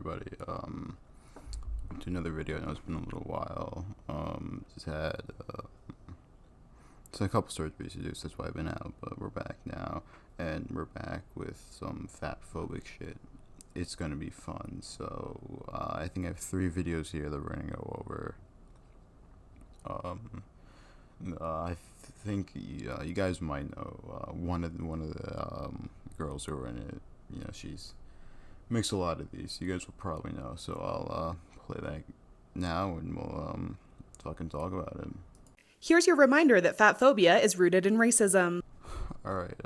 everybody. To another video. I know it's been a little while. Just had a couple surgeries to do, so that's why I've been out. But we're back now, and we're back with some fatphobic shit. It's gonna be fun. So I think I have 3 videos here that we're gonna go over. I think you guys might know one of the girls who are in it. You know, she's makes a lot of these. You guys will probably know. So I'll play that now, and we'll talk about it. Here's your reminder that fat phobia is rooted in racism. All right.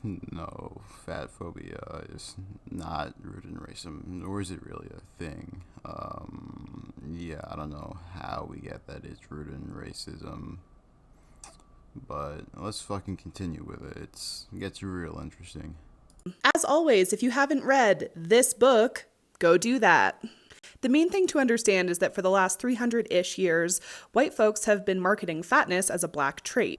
No, fat phobia is not rooted in racism, nor is it really a thing. Yeah, I don't know how we get that it's rooted in racism, but let's fucking continue with it. It gets real interesting. As always, if you haven't read this book, go do that. The main thing to understand is that for the last 300-ish years, white folks have been marketing fatness as a black trait.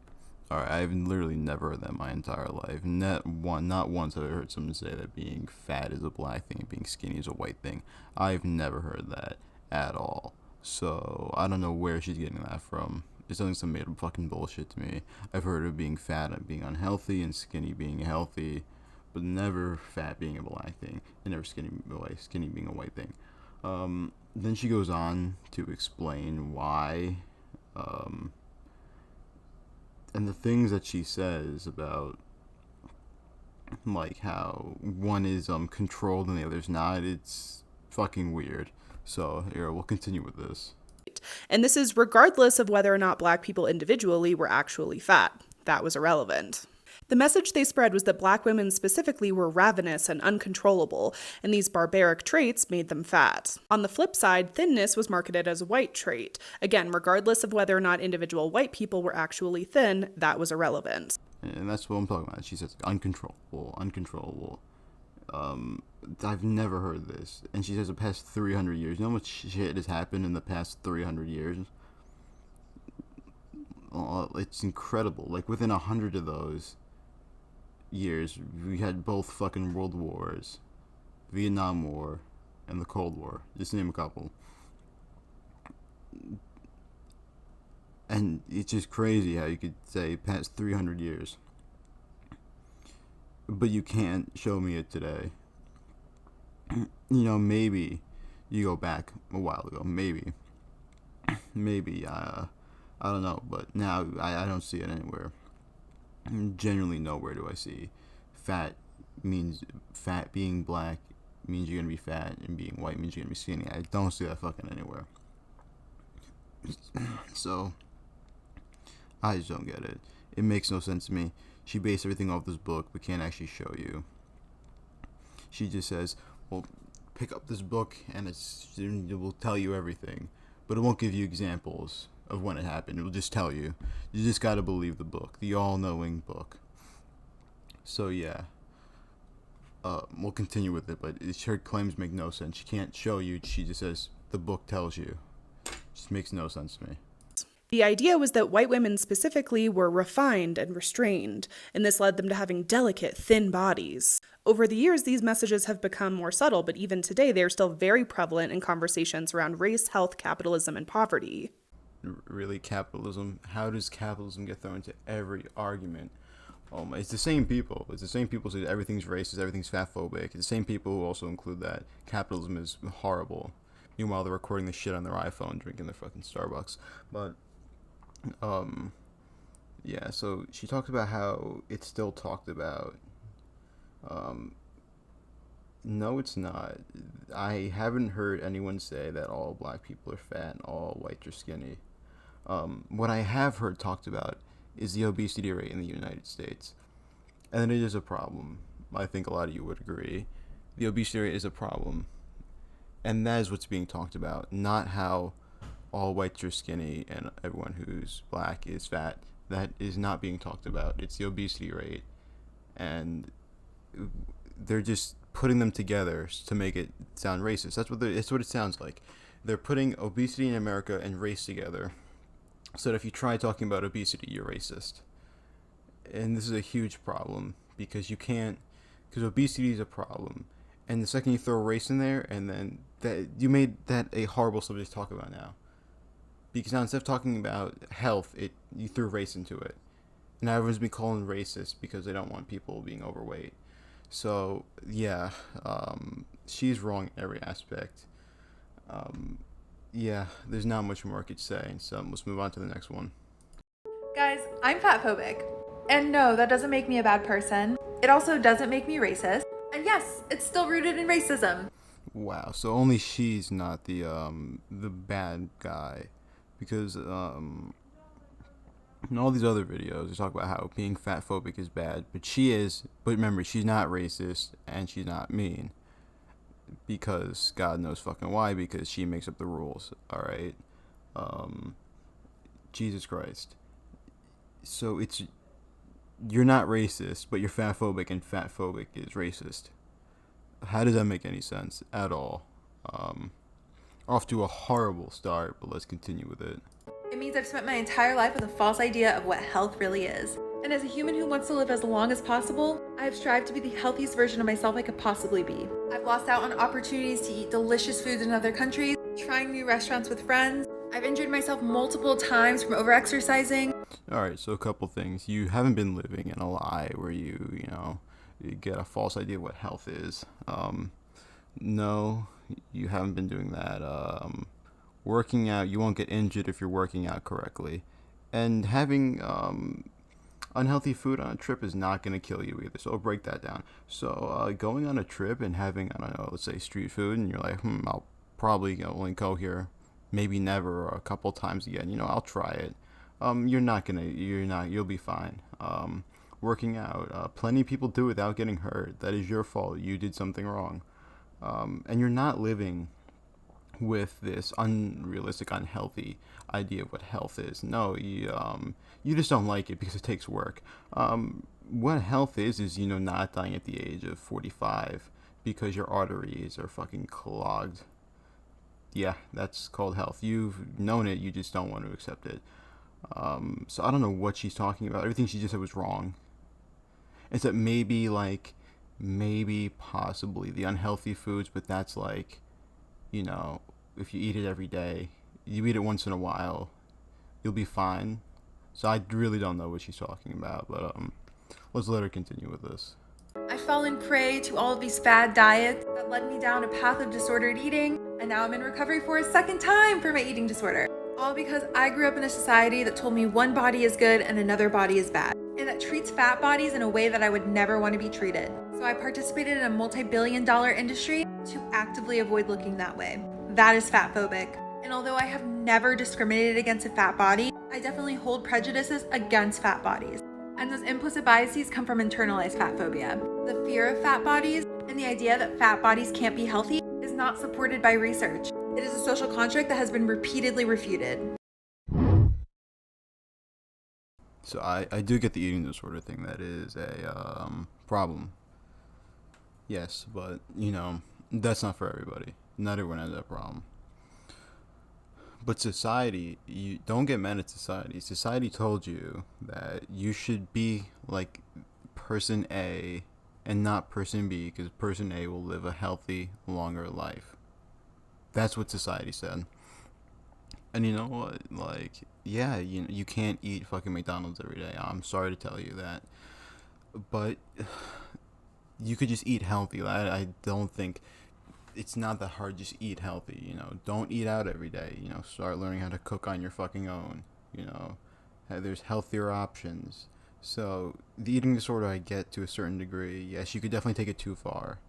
Alright, I've literally never heard that my entire life. Not once have I heard someone say that being fat is a black thing and being skinny is a white thing. I've never heard that at all. So, I don't know where she's getting that from. It sounds like some made up fucking bullshit to me. I've heard of being fat and being unhealthy and skinny being healthy, but never fat being a black thing, and never skinny being a white thing. Then she goes on to explain why, and the things that she says about, like, how one is controlled and the other's not. It's fucking weird. So here, we'll continue with this. And this is regardless of whether or not black people individually were actually fat. That was irrelevant. The message they spread was that black women specifically were ravenous and uncontrollable, and these barbaric traits made them fat. On the flip side, thinness was marketed as a white trait. Again, regardless of whether or not individual white people were actually thin, that was irrelevant. And that's what I'm talking about. She says uncontrollable. I've never heard this. And she says the past 300 years. You know how much shit has happened in the past 300 years? It's incredible. Like, within 100 of those years, we had both fucking world wars, Vietnam War, and the Cold War. Just name a couple. And it's just crazy how you could say past 300 years, but you can't show me it today. You know, maybe you go back a while ago, maybe, I don't know, but now I don't see it anywhere. Generally nowhere do I see fat being black means you're gonna be fat, and being white means you're gonna be skinny. I don't see that fucking anywhere. So I just don't get it. It makes no sense to me. She based everything off this book, but can't actually show you. She just says, well, pick up this book and it will tell you everything, but it won't give you examples of when it happened. It will just tell you. You just gotta believe the book, the all-knowing book. So yeah, we'll continue with it, but her claims make no sense. She can't show you. She just says the book tells you. It just makes no sense to me. The idea was that white women specifically were refined and restrained, and this led them to having delicate, thin bodies. Over the years, these messages have become more subtle, but even today, they are still very prevalent in conversations around race, health, capitalism, and poverty. Really, capitalism? How does capitalism get thrown into every argument? It's the same people. It's the same people who say everything's racist, everything's fatphobic. It's the same people who also include that capitalism is horrible. Meanwhile, they're recording this shit on their iPhone, drinking their fucking Starbucks. But yeah, so she talks about how it's still talked about. No, it's not. I haven't heard anyone say that all black people are fat and all whites are skinny. What I have heard talked about is the obesity rate in the United States. And it is a problem. I think a lot of you would agree. The obesity rate is a problem. And that is what's being talked about, not how all whites are skinny and everyone who's black is fat. That is not being talked about. It's the obesity rate. And they're just putting them together to make it sound racist. That's what it sounds like. They're putting obesity in America and race together, so that if you try talking about obesity, you're racist. And this is a huge problem, because obesity is a problem, And the second you throw race in there, and then that you made that a horrible subject to talk about now. Because now instead of talking about health, you threw race into it. And now everyone's been calling racist because they don't want people being overweight. So yeah, she's wrong in every aspect. Um, yeah, there's not much more I could say. So let's move on to the next one. Guys, I'm fatphobic. And no, that doesn't make me a bad person. It also doesn't make me racist. And yes, it's still rooted in racism. Wow. So only she's not the bad guy, because in all these other videos they talk about how being fat phobic is bad, but she is. But remember, she's not racist and she's not mean, because God knows fucking why. Because she makes up the rules. All right. Um, Jesus Christ. So you're not racist, but you're fat phobic, and fat phobic is racist. How does that make any sense at all? Off to a horrible start, but let's continue with it. It means I've spent my entire life with a false idea of what health really is. And as a human who wants to live as long as possible, I have strived to be the healthiest version of myself I could possibly be. I've lost out on opportunities to eat delicious foods in other countries, trying new restaurants with friends. I've injured myself multiple times from overexercising. Alright, so a couple things. You haven't been living in a lie where you get a false idea of what health is. No, you haven't been doing that. Working out, you won't get injured if you're working out correctly. And having unhealthy food on a trip is not going to kill you either. So I'll break that down. So going on a trip and having, I don't know, let's say street food, and you're like, I'll probably only go here, maybe never, or a couple times again. I'll try it. You'll be fine. Working out, plenty of people do it without getting hurt. That is your fault. You did something wrong. And you're not living with this unrealistic, unhealthy idea of what health is. No, you just don't like it because it takes work. What health is not dying at the age of 45 because your arteries are fucking clogged. Yeah, that's called health. You've known it, you just don't want to accept it. So I don't know what she's talking about. Everything she just said was wrong. Except maybe possibly the unhealthy foods, but that's if you eat it every day, you eat it once in a while, you'll be fine. So I really don't know what she's talking about, but let's let her continue with this. I've fallen prey to all of these fad diets that led me down a path of disordered eating, and now I'm in recovery for a second time for my eating disorder. All because I grew up in a society that told me one body is good and another body is bad, and that treats fat bodies in a way that I would never want to be treated. So I participated in a multi-billion-dollar industry to actively avoid looking that way. That is fatphobic. And although I have never discriminated against a fat body, I definitely hold prejudices against fat bodies. And those implicit biases come from internalized fat phobia. The fear of fat bodies and the idea that fat bodies can't be healthy is not supported by research. It is a social construct that has been repeatedly refuted. So I do get the eating disorder thing. That is a problem. Yes, but that's not for everybody. Not everyone has that problem. But society, you don't get mad at society. Society told you that you should be like person A and not person B, because person A will live a healthy, longer life. That's what society said. And you know what? Yeah, you can't eat fucking McDonald's every day. I'm sorry to tell you that. But you could just eat healthy. I don't think it's not that hard. Just eat healthy. Don't eat out every day. Start learning how to cook on your fucking own. There's healthier options. So the eating disorder, I get to a certain degree. Yes, you could definitely take it too far,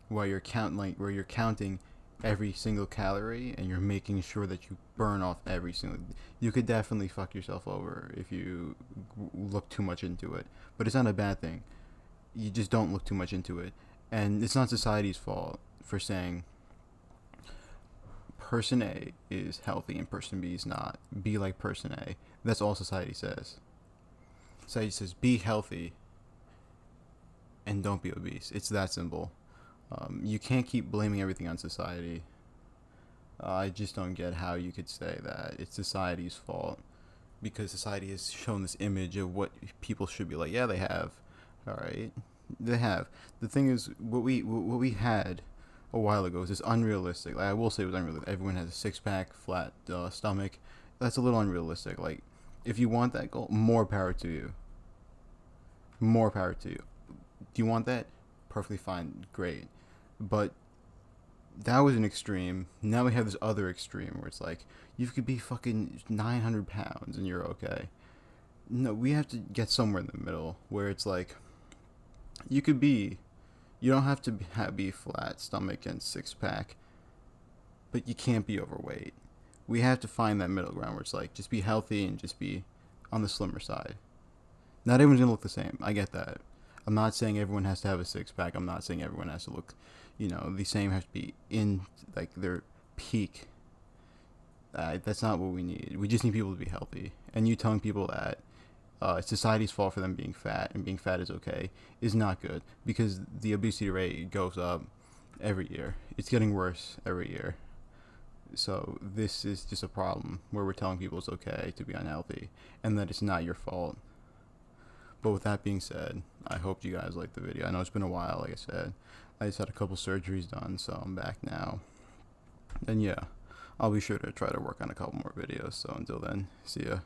where you're counting every single calorie and you're making sure that you burn off every single. You could definitely fuck yourself over if you look too much into it. But it's not a bad thing. You just don't look too much into it, and it's not society's fault for saying person A is healthy and person B is not. Be like person A. That's all society says. Society says be healthy and don't be obese. It's that simple. You can't keep blaming everything on society. I just don't get how you could say that it's society's fault, because society has shown this image of what people should be like. Yeah, they have. All right. They have. The thing is, what we had a while ago was this unrealistic. Like, I will say it was unrealistic. Everyone has a six pack, flat stomach. That's a little unrealistic. Like, if you want that goal, more power to you. More power to you. Do you want that? Perfectly fine, great. But that was an extreme. Now we have this other extreme where it's like you could be fucking 900 pounds and you're okay. No, we have to get somewhere in the middle where it's like you could be. You don't have to be flat stomach and six pack, but you can't be overweight. We have to find that middle ground where it's like just be healthy and just be on the slimmer side. Not everyone's gonna look the same. I get that. I'm not saying everyone has to have a six pack. I'm not saying everyone has to look, the same. Have to be in like their peak. That's not what we need. We just need people to be healthy. And you telling people that it's society's fault for them being fat and being fat is okay is not good, because the obesity rate goes up every year. It's getting worse every year. So this is just a problem where we're telling people it's okay to be unhealthy and that it's not your fault. But with that being said, I hope you guys liked the video. I know it's been a while, like I said. I just had a couple surgeries done, so I'm back now. And yeah, I'll be sure to try to work on a couple more videos. So until then, see ya.